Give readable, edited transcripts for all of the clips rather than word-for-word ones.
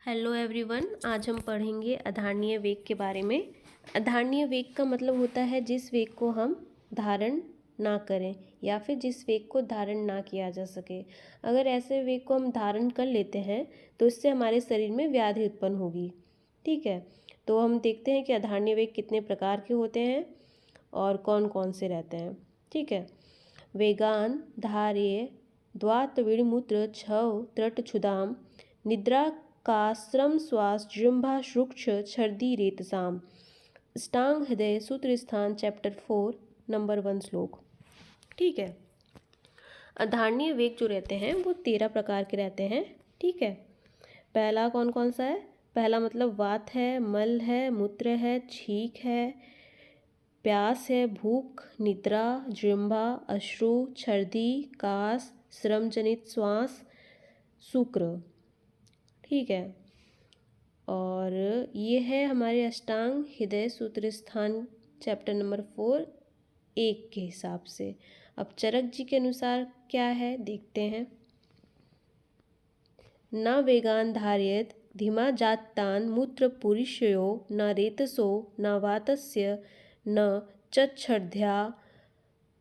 Hello everyone, आज हम पढ़ेंगे अधारणीय वेग के बारे में। अधारणीय वेग का मतलब होता है जिस वेग को हम धारण ना करें या फिर जिस वेग को धारण ना किया जा सके। अगर ऐसे वेग को हम धारण कर लेते हैं तो इससे हमारे शरीर में व्याधि उत्पन्न होगी। ठीक है, तो हम देखते हैं कि अधारणीय वेग कितने प्रकार के होते हैं और कौन कौन से रहते हैं। ठीक है, वेगान धार्य द्वात विड़मूत्र छव त्रट क्षुदाम निद्रा काश्रम श्वास जृंभा शुक्ष छर्दी रेतसाम। अष्टांग हृदय सूत्र स्थान चैप्टर 4 नंबर 1 श्लोक। ठीक है, अधारणीय वेग जो रहते हैं वो 13 प्रकार के रहते हैं। ठीक है, पहला कौन कौन सा है? पहला मतलब वात है, मल है, मूत्र है, छींक है, प्यास है, भूख, निद्रा, जृंभा, अश्रु, छर्दी, कास, श्रम जनित श्वास, शुक्र। ठीक है, और ये है हमारे अष्टांग हृदय सूत्र स्थान चैप्टर नंबर 4 1 के हिसाब से। अब चरक जी के अनुसार क्या है देखते हैं। न वेगान धारयेत धीमा जातान मूत्र पुरुषयो न रेतसो न वातस्य न चच्छर्द्या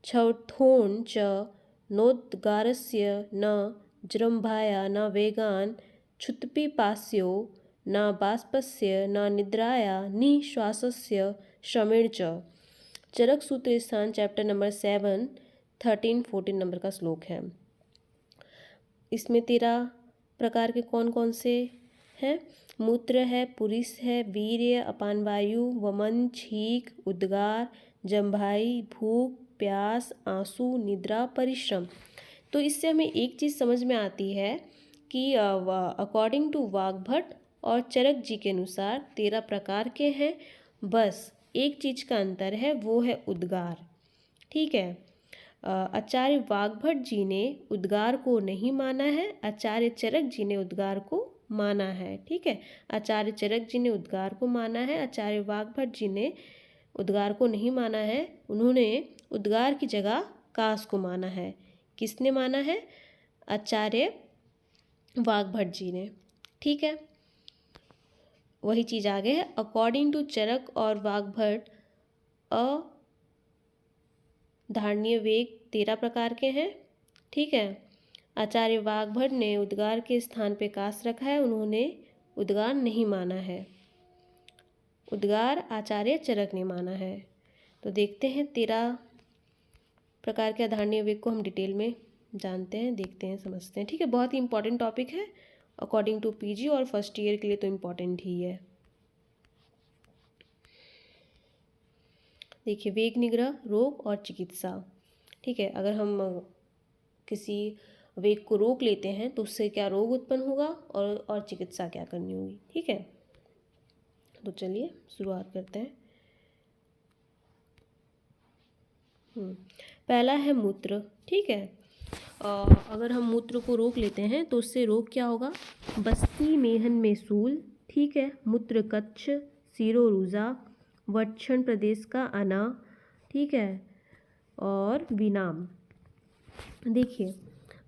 क्षौथोन च नोद्गारस्य न जृंभाया न वेगान क्षुत्पिपास्यो न बाष्पस्य न निद्राया निश्वासस्य श्रमेण च। चरक सूत्र स्थान चैप्टर नंबर 7 13 14 नंबर का श्लोक है। इसमें 13 प्रकार के कौन कौन से हैं? मूत्र है, पुरुष है, वीर्य, अपान वायु, वमन, छींक, उद्गार, जम्भाई, भूख, प्यास, आंसू, निद्रा, परिश्रम। तो इससे हमें एक चीज़ समझ में आती है कि अकॉर्डिंग टू वाग्भट और चरक जी के अनुसार 13 प्रकार के हैं। बस एक चीज़ का अंतर है, वो है उद्गार। ठीक है, आचार्य वाग्भट जी ने उद्गार को नहीं माना है, आचार्य चरक जी ने उद्गार को माना है। ठीक है, आचार्य चरक जी ने उद्गार को माना है, आचार्य वाग्भट जी ने उद्गार को नहीं माना है। उन्होंने उद्गार की जगह कास को माना है। किसने माना है? आचार्य वाग्भट जी ने। ठीक है, वही चीज़ आगे है। अकॉर्डिंग टू चरक और वाग्भट अधारणीय वेग 13 प्रकार के हैं। ठीक है, आचार्य वाग्भट ने उद्गार के स्थान पे कास रखा है, उन्होंने उद्गार नहीं माना है। उद्गार आचार्य चरक ने माना है। तो देखते हैं 13 प्रकार के अधारणीय वेग को हम डिटेल में जानते हैं, देखते हैं, समझते हैं। ठीक है, बहुत ही इंपॉर्टेंट टॉपिक है अकॉर्डिंग टू पीजी और फर्स्ट ईयर के लिए तो इम्पॉर्टेंट ही है। देखिए, वेग निग्रह, रोग और चिकित्सा। ठीक है, अगर हम किसी वेग को रोक लेते हैं तो उससे क्या रोग उत्पन्न होगा और चिकित्सा क्या करनी होगी। ठीक है, तो चलिए शुरुआत करते हैं। पहला है मूत्र। ठीक है, अगर हम मूत्र को रोक लेते हैं तो उससे रोग क्या होगा? बस्ती मेहन में सूल। ठीक है, मूत्र कच्छ, सिरोरुजा, वक्षण प्रदेश का अना। ठीक है, और विनाम। देखिए,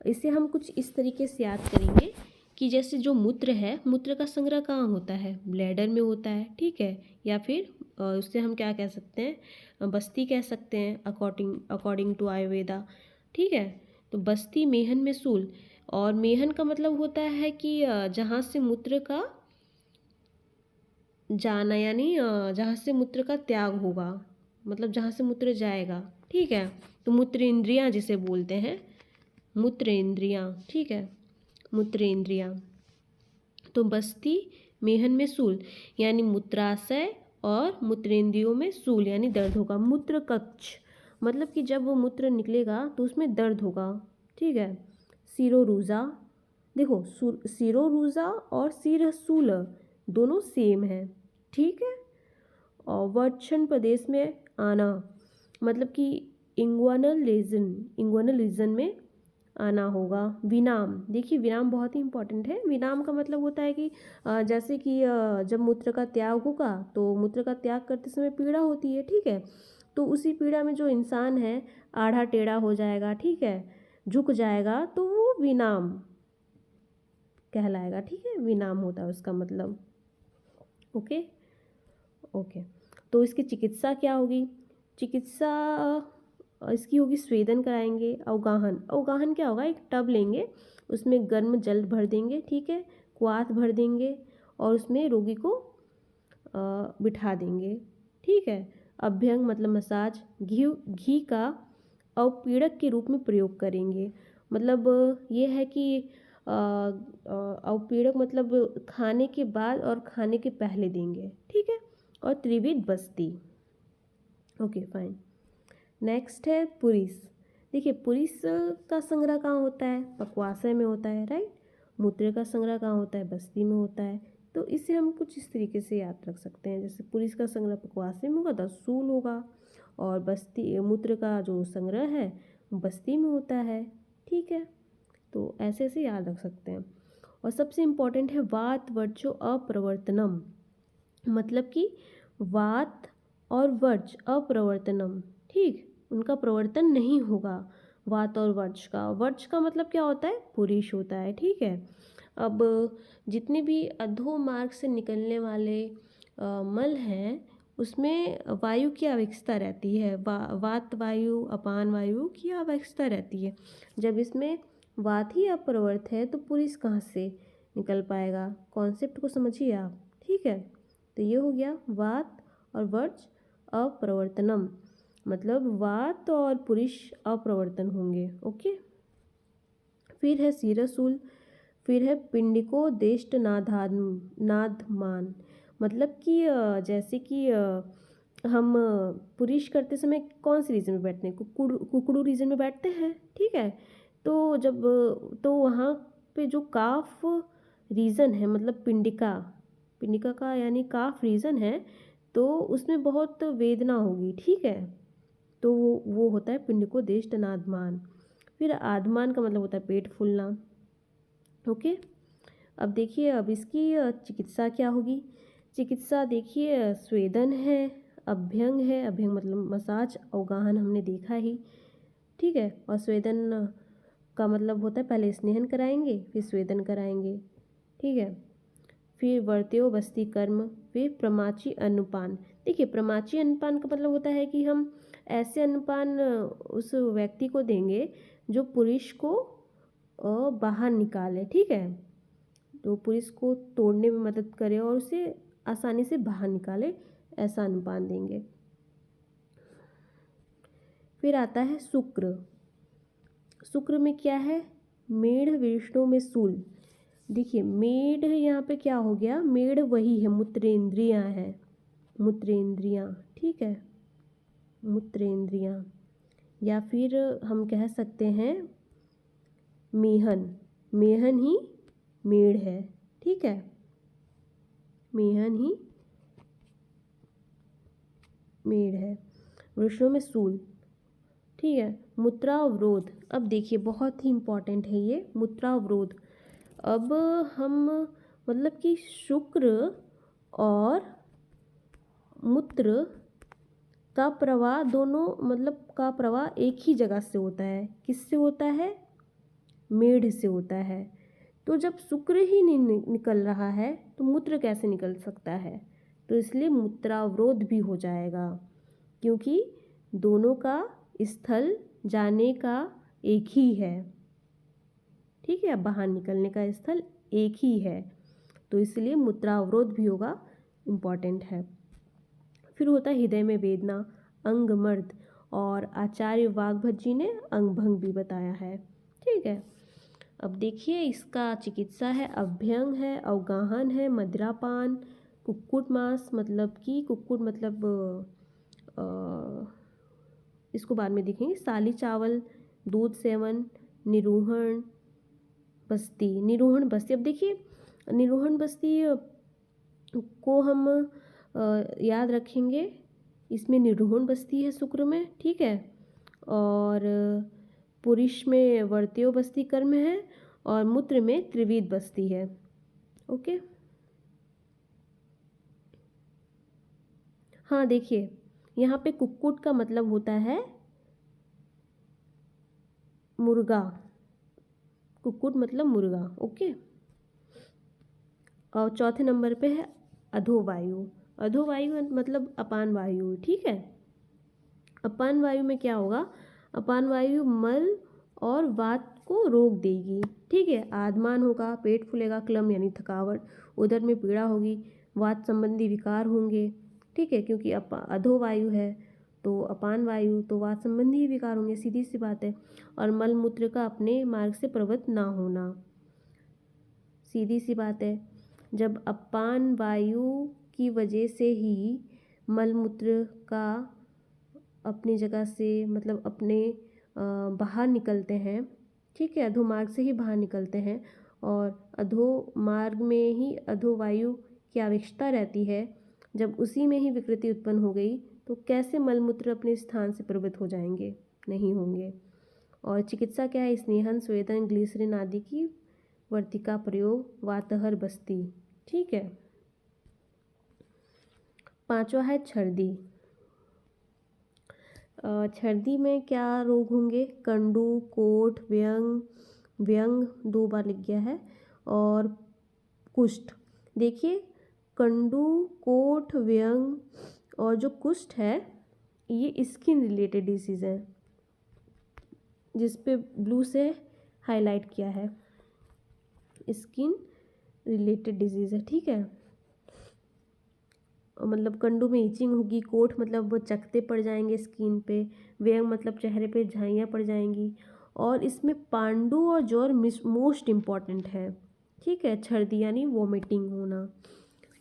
इसे हम कुछ इस तरीके से याद करेंगे कि जैसे जो मूत्र है, मूत्र का संग्रह कहाँ होता है? ब्लैडर में होता है। ठीक है, या फिर उससे हम क्या कह सकते हैं? बस्ती कह सकते हैं अकॉर्डिंग टू आयुर्वेदा। ठीक है, तो बस्ती मेहन में सूल, और मेहन का मतलब होता है कि जहाँ से मूत्र का जाना, यानी जहाँ से मूत्र का त्याग होगा, मतलब जहाँ से मूत्र जाएगा। ठीक है, तो मूत्र इंद्रियाँ जिसे बोलते हैं, मूत्र इंद्रियाँ। ठीक है, मूत्र इंद्रियाँ। तो बस्ती मेहन में सूल यानी मूत्राशय और मूत्रेंद्रियों में सूल यानी दर्द होगा। मूत्र कक्ष मतलब कि जब वो मूत्र निकलेगा तो उसमें दर्द होगा। ठीक है, सिरोरुजा। देखो, सिरोरुजा और सिरसूल दोनों सेम है। ठीक है, और वक्षण प्रदेश में आना मतलब कि इंग्वानल रीजन में आना होगा। विनाम। देखिए, विराम बहुत ही इंपॉर्टेंट है। विराम का मतलब होता है कि जैसे कि जब मूत्र का त्याग होगा तो मूत्र का त्याग करते समय पीड़ा होती है। ठीक है, तो उसी पीड़ा में जो इंसान है आढ़ा टेढ़ा हो जाएगा। ठीक है, झुक जाएगा, तो वो विनाम कहलाएगा, ठीक है, विनाम होता है उसका मतलब। Okay okay. तो इसकी चिकित्सा क्या होगी? चिकित्सा इसकी होगी, स्वेदन कराएंगे। अवगाहन, अवगाहन क्या होगा? एक टब लेंगे, उसमें गर्म जल भर देंगे, ठीक है, क्वाथ भर देंगे और उसमें रोगी को बिठा देंगे, ठीक है। अभ्यंग मतलब मसाज, घी का अवपीड़क के रूप में प्रयोग करेंगे। मतलब ये है कि अवपीड़क मतलब खाने के बाद और खाने के पहले देंगे, ठीक है। और त्रिविध बस्ती। Okay fine. नेक्स्ट है पुरीस। देखिए पुरीस का संग्रह कहाँ होता है? पक्वाशय में होता है, राइट। मूत्र का संग्रह कहाँ होता है? बस्ती में होता है। तो इसे हम कुछ इस तरीके से याद रख सकते हैं, जैसे पुरीस का संग्रह पक्वाशय में होगा तो सूल होगा, और बस्ती मूत्र का जो संग्रह है बस्ती में होता है, ठीक है। तो ऐसे ऐसे याद रख सकते हैं। और सबसे इम्पॉर्टेंट है वात वर्ज्यो अप्रवर्तनम, मतलब कि वात और वर्ज अप्रवर्तनम, ठीक, उनका प्रवर्तन नहीं होगा। वात और वर्ज का मतलब क्या होता है? पुरुष होता है, ठीक है। अब जितने भी अधो मार्ग से निकलने वाले मल हैं उसमें वायु की आवश्यकता रहती है, वात वायु अपान वायु की आवश्यकता रहती है। जब इसमें वात ही अप्रवर्त है तो पुरुष कहाँ से निकल पाएगा? कॉन्सेप्ट को समझिए आप, ठीक है। तो ये हो गया वात और वर्ज अप्रवर्तनम, मतलब वात और पुरुष अप्रवर्तन होंगे, ओके। फिर है शिरसूल, फिर है पिंडिको देष्ट नादमान, मतलब कि जैसे कि हम पुरुष करते समय कौन से रीजन में बैठते हैं? कुकड़ू रीजन में बैठते हैं, ठीक है। तो जब तो वहाँ पे जो काफ रीजन है, मतलब पिंडिका, पिंडिका का यानी काफ रीजन है, तो उसमें बहुत वेदना होगी, ठीक है। तो वो होता है पिंडिको देष्ट नादमान। फिर आदमान का मतलब होता है पेट फूलना, ओके। अब देखिए अब इसकी चिकित्सा क्या होगी? चिकित्सा देखिए स्वेदन है, अभ्यंग है, अभ्यंग मतलब मसाज, अवगाहन हमने देखा ही, ठीक है। और स्वेदन का मतलब होता है पहले स्नेहन कराएंगे फिर स्वेदन कराएंगे, ठीक है। फिर वर्त्यो बस्ती कर्म, फिर प्रमाची अन्नपान। देखिए प्रमाची अन्नपान का मतलब होता है कि हम ऐसे अन्नपान उस व्यक्ति को देंगे जो पुरुष को बाहर निकाले, ठीक है। तो पुरुष को तोड़ने में मदद करे और उसे आसानी से बाहर निकाले, ऐसा अन्नपान देंगे। फिर आता है शुक्र। शुक्र में क्या है? मेढ़ विष्णु में शूल। देखिए मेढ़ यहाँ पे क्या हो गया? मेढ़ वही है, मूत्रेंद्रियाँ है, मूत्रेंद्रियाँ, ठीक है, मूत्रेंद्रियाँ। या फिर हम कह सकते हैं मेहन, मेहन ही मेढ़ है, ठीक है, मेहन ही मेढ़ है। वृषणों में शूल, ठीक है। मूत्रावरोध, अब देखिए बहुत ही इम्पोर्टेंट है ये मूत्रावरोध। अब हम मतलब कि शुक्र और मूत्र का प्रवाह दोनों मतलब का प्रवाह एक ही जगह से होता है। किससे होता है? मेढ़ से होता है। तो जब शुक्र ही नहीं निकल रहा है तो मूत्र कैसे निकल सकता है? तो इसलिए मूत्रावरोध भी हो जाएगा, क्योंकि दोनों का स्थल जाने का एक ही है, ठीक है, बाहर निकलने का स्थल एक ही है, तो इसलिए मूत्रावरोध भी होगा, इम्पॉर्टेंट है। फिर होता है हृदय में वेदना, अंगमर्द, और आचार्य वाग्भट जी ने अंगभंग भी बताया है, ठीक है। अब देखिए इसका चिकित्सा है, अभ्यंग है, अवगाहन है, मदिरापान, कुक्कुट मांस, मतलब कि कुक्कुट मतलब इसको बाद में देखेंगे, साली चावल, दूध सेवन, निरूहण बस्ती, निरूहण बस्ती। अब देखिए निरूहण बस्ती को हम याद रखेंगे, इसमें निरूहण बस्ती है शुक्र में, ठीक है, और पुरुष में वर्त्यो बस्ती कर्म है, और मूत्र में त्रिविध बस्ती है, ओके। हाँ देखिए यहाँ पे कुक्कुट का मतलब होता है मुर्गा, कुक्कुट मतलब मुर्गा, ओके। और चौथे नंबर पे है अधोवायु। अधोवायु मतलब अपान वायु, ठीक है। अपान वायु में क्या होगा, अपान वायु मल और वात को रोक देगी, ठीक है। आधमान होगा, पेट फूलेगा, क्लम यानी थकावट, उदर में पीड़ा होगी, वात संबंधी विकार होंगे, ठीक है, क्योंकि अधोवायु है तो अपान वायु तो वात संबंधी विकार होंगे, सीधी सी बात है। और मल मूत्र का अपने मार्ग से प्रवृत्त ना होना, सीधी सी बात है। जब अपान वायु की वजह से ही मल मूत्र का अपनी जगह से मतलब अपने बाहर निकलते हैं, ठीक है, अधोमार्ग से ही बाहर निकलते हैं, और अधोमार्ग में ही अधोवायु की आवश्यकता रहती है, जब उसी में ही विकृति उत्पन्न हो गई तो कैसे मलमूत्र अपने स्थान से प्रवृत्त हो जाएंगे, नहीं होंगे। और चिकित्सा क्या है, स्नेहन, स्वेदन, ग्लिसरीन आदि की वर्तिका प्रयोग, वातहर बस्ती, ठीक है। पांचवा है छर्दी। छर्दी में क्या रोग होंगे, कंडू, कोठ, व्यंग, व्यंग 2 बार लिख गया है, और कुष्ठ। देखिए कंडू, कोठ, व्यंग और जो कुष्ठ है ये स्किन रिलेटेड डिसीज़ है, जिस पे ब्लू से हाईलाइट किया है, स्किन रिलेटेड डिजीज़ है, ठीक है। मतलब कंडू में इचिंग होगी, कोठ मतलब वो चकते पड़ जाएंगे स्किन पे, व्यंग मतलब चेहरे पे झाइयाँ पड़ जाएंगी, और इसमें पांडु और ज्वर मोस्ट इम्पॉर्टेंट है, ठीक है। छर्दी यानी वोमिटिंग होना,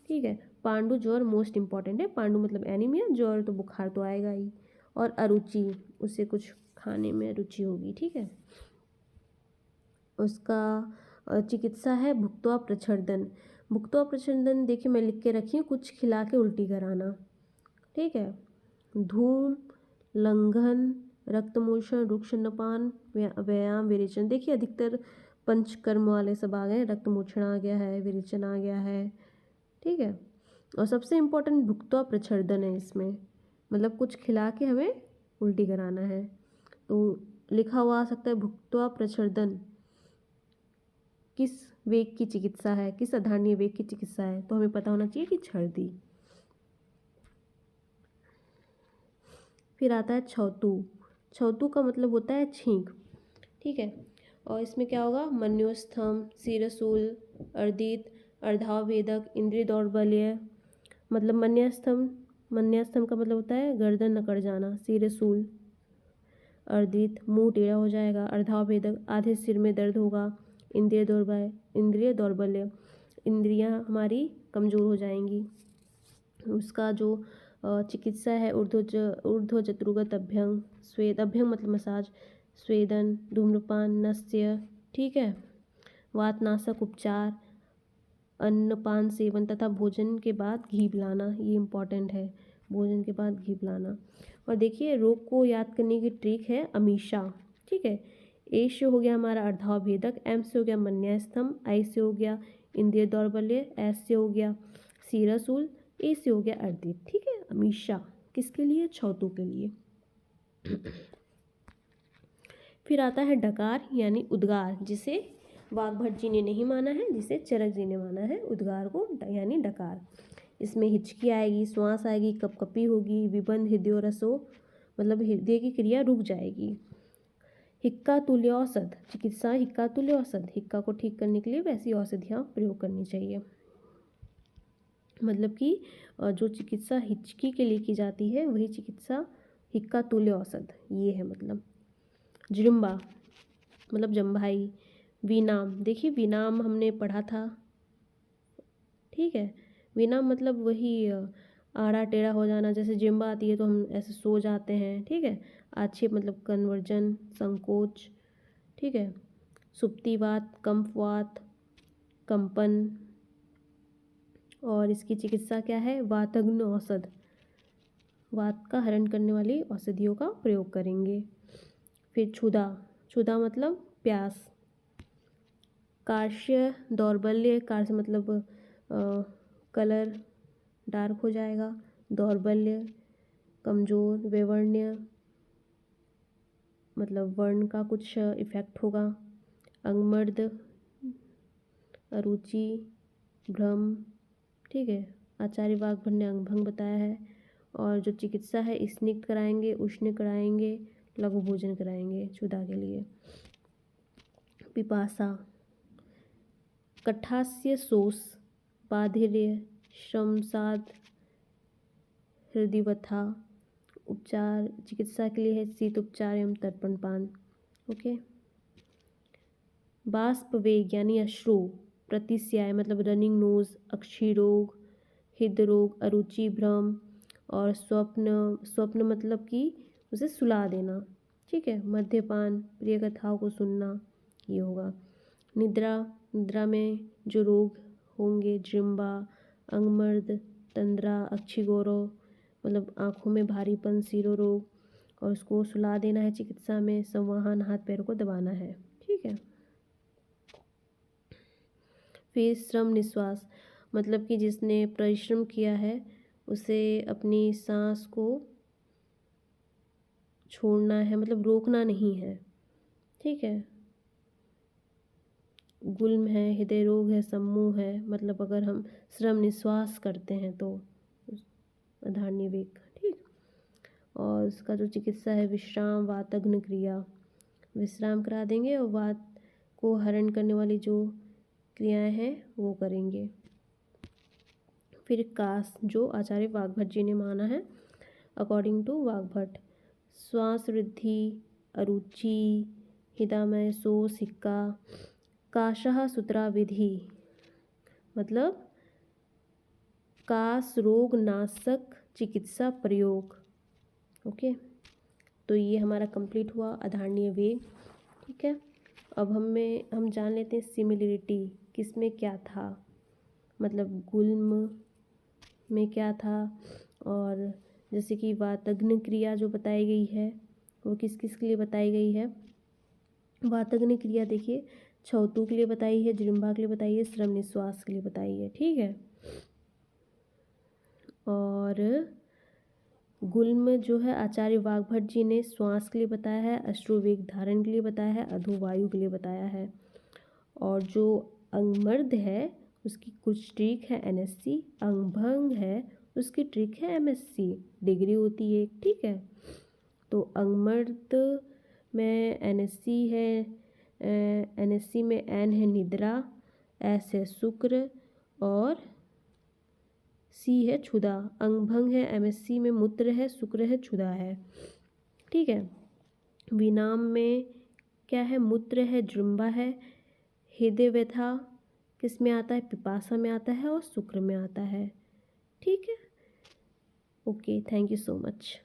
ठीक है। पांडु ज्वर मोस्ट इम्पॉर्टेंट है, पांडु मतलब एनीमिया, ज्वर तो बुखार तो आएगा ही, और अरुचि, उससे कुछ खाने में रुचि होगी, ठीक है। उसका चिकित्सा है भुक्त्वा प्रच्छदन। भुक्त्वा प्रच्छदन देखिए मैं लिख के रखी हूँ, कुछ खिला के उल्टी कराना, ठीक है। धूम, लंघन, रक्तमोषण, रुक्षनपान, व्यायाम, विरेचन। देखिए अधिकतर पंचकर्म वाले सब आ गए, रक्तमोषण आ गया है, विरेचन आ गया है, ठीक है। और सबसे इम्पोर्टेंट भुक्त्वा प्रच्छदन है इसमें, मतलब कुछ खिला के हमें उल्टी कराना है, तो लिखा हुआ आ सकता है भुक्त्वा प्रच्छदन किस वेग की चिकित्सा है, किस अधारणीय वेग की चिकित्सा है, तो हमें पता होना चाहिए कि छर्दी। फिर आता है छौतु। छौतु का मतलब होता है छींक, ठीक है। और इसमें क्या होगा, मन्योस्थम, शिरशूल, अर्दित, अर्धावेदक, इंद्रिय दौर्बल्य। मतलब मन्यस्थम, मन्यस्थम का मतलब होता है गर्दन अकड़ जाना, शिरशूल, अर्दित मुंह टेढ़ा हो जाएगा, अर्धावेदक आधे सिर में दर्द होगा, इंद्रिय दौर्बल्य, इंद्रिय दौर्बल्य इंद्रियां हमारी कमज़ोर हो जाएंगी। उसका जो चिकित्सा है ऊर्ध्व जत्रुगत अभ्यंग, स्वेद, अभ्यंग मतलब मसाज, स्वेदन, धूम्रपान, नस्य, ठीक है, वातनाशक उपचार, अन्नपान सेवन तथा भोजन के बाद घी पिलाना, ये इम्पॉर्टेंट है, भोजन के बाद घी पिलाना। और देखिए रोग को याद करने की ट्रिक है अमीषा, ठीक है। ए से हो गया हमारा अर्धाभेदक, एम से हो गया मन्यास्तम, आई से हो गया इंद्रिय दौर्बल्य, एस से हो गया सीरसूल, ए से हो गया अर्दित, ठीक है। अमीषा किसके लिए, छौतु के लिए। फिर आता है डकार यानी उद्गार, जिसे वाग्भट जी ने नहीं माना है, जिसे चरक जी ने माना है, उद्गार को यानी डकार। इसमें हिचकी आएगी, श्वास आएगी, कपकपी होगी, विबंध हृदयोरसो मतलब हृदय की क्रिया रुक जाएगी। हिक्का तुल्य औषध, चिकित्सा हिक्का तुल्य औषध, हिक्का को ठीक करने के लिए वैसी औषधियाँ प्रयोग करनी चाहिए। मतलब कि जो चिकित्सा हिचकी के लिए की जाती है वही चिकित्सा हिक्का तुल्य औषध, ये है मतलब। जृम्बा मतलब जम्भाई, विनाम, देखिए विनाम हमने पढ़ा था, ठीक है। विनाम मतलब वही आड़ा टेढ़ा हो जाना, जैसे जिम्बा आती है तो हम ऐसे सो जाते हैं, ठीक है। आक्षेप मतलब कन्वर्जन, संकोच, ठीक है। सुप्तिवात, कंपवात, कंपन। और इसकी चिकित्सा क्या है, वातग्न औषध, वात का हरण करने वाली औषधियों का प्रयोग करेंगे। फिर क्षुधा, क्षुधा मतलब प्यास। कार्श्य दौर्बल्य, कार्श्य मतलब कलर डार्क हो जाएगा, दौर्बल्य कमज़ोर, वैवर्ण्य मतलब वर्ण का कुछ इफेक्ट होगा, अंगमर्द, अरुचि, भ्रम, ठीक है। आचार्य वाग्भट ने अंगभंग बताया है। और जो चिकित्सा है, स्निग्ध कराएंगे, उष्ण कराएंगे, लघु भोजन कराएंगे क्षुधा के लिए। पिपासा, कठास्य शोष, बाधिर्य, श्रमसाद, हृदयवथा। उपचार चिकित्सा के लिए है शीत उपचार एवं तर्पण पान। ओके। बाष्प वेग यानी अश्रु, प्रतिस्याय मतलब रनिंग नोज, अक्षी रोग, हृदय रोग, अरुचि, भ्रम और स्वप्न मतलब कि उसे सुला देना, ठीक है। मद्यपान, प्रिय कथाओं को सुनना, ये होगा। निद्रा में जो रोग होंगे, जृंबा, अंगमर्द, तंद्रा, अक्षिगौरव मतलब आँखों में भारीपन, सिरो रोग, और उसको सुला देना है चिकित्सा में। संवहन, हाथ पैरों को दबाना है, ठीक है। फिर श्रम निश्वास मतलब कि जिसने परिश्रम किया है उसे अपनी सांस को छोड़ना है, मतलब रोकना नहीं है, ठीक है। गुल्म है, हृदय रोग है, सम्मोह है, मतलब अगर हम श्रम निश्वास करते हैं तो अधारनीय वेग, ठीक। और उसका जो चिकित्सा है विश्राम, वातघ्न क्रिया, विश्राम करा देंगे और वात को हरण करने वाली जो क्रियाएं हैं वो करेंगे। फिर कास, जो आचार्य वाग्भट जी ने माना है अकॉर्डिंग टू वाग्भट, श्वास वृद्धि, अरुचि, हिदामय सो सिक्का, काशः सूत्रा विधि मतलब कास रोग नाशक चिकित्सा प्रयोग। ओके, तो ये हमारा कंप्लीट हुआ अधारणीय वेग, ठीक है। अब हम जान लेते हैं सिमिलरिटी, किसमें क्या था, मतलब गुल्म में क्या था। और जैसे कि वातघ्न क्रिया जो बताई गई है वो किस किस के लिए बताई गई है। वातघ्न क्रिया देखिए छौतु के लिए बताई है, जृंभा के लिए बताई है, श्रम निश्वास के लिए बताई है, ठीक है। और गुल्म जो है आचार्य वाग्भट जी ने श्वास के लिए बताया है, अश्रुवेग धारण के लिए बताया है, अधोवायु के लिए बताया है। और जो अंगमर्द है उसकी कुछ ट्रिक है एनएससी, अंगभंग है उसकी ट्रिक है एमएससी, डिग्री होती है, ठीक है। तो अंगमर्द में एनएससी है, एनएससी में एन है निद्रा, एस है शुक्र और सी है क्षुधा। अंगभंग है एमएससी में मूत्र है, शुक्र है, क्षुधा है, ठीक है। विनाम में क्या है, मूत्र है, जृंभा है, हृदय व्यथा किस में आता है, पिपासा में आता है और शुक्र में आता है, ठीक है। Okay, thank you so much.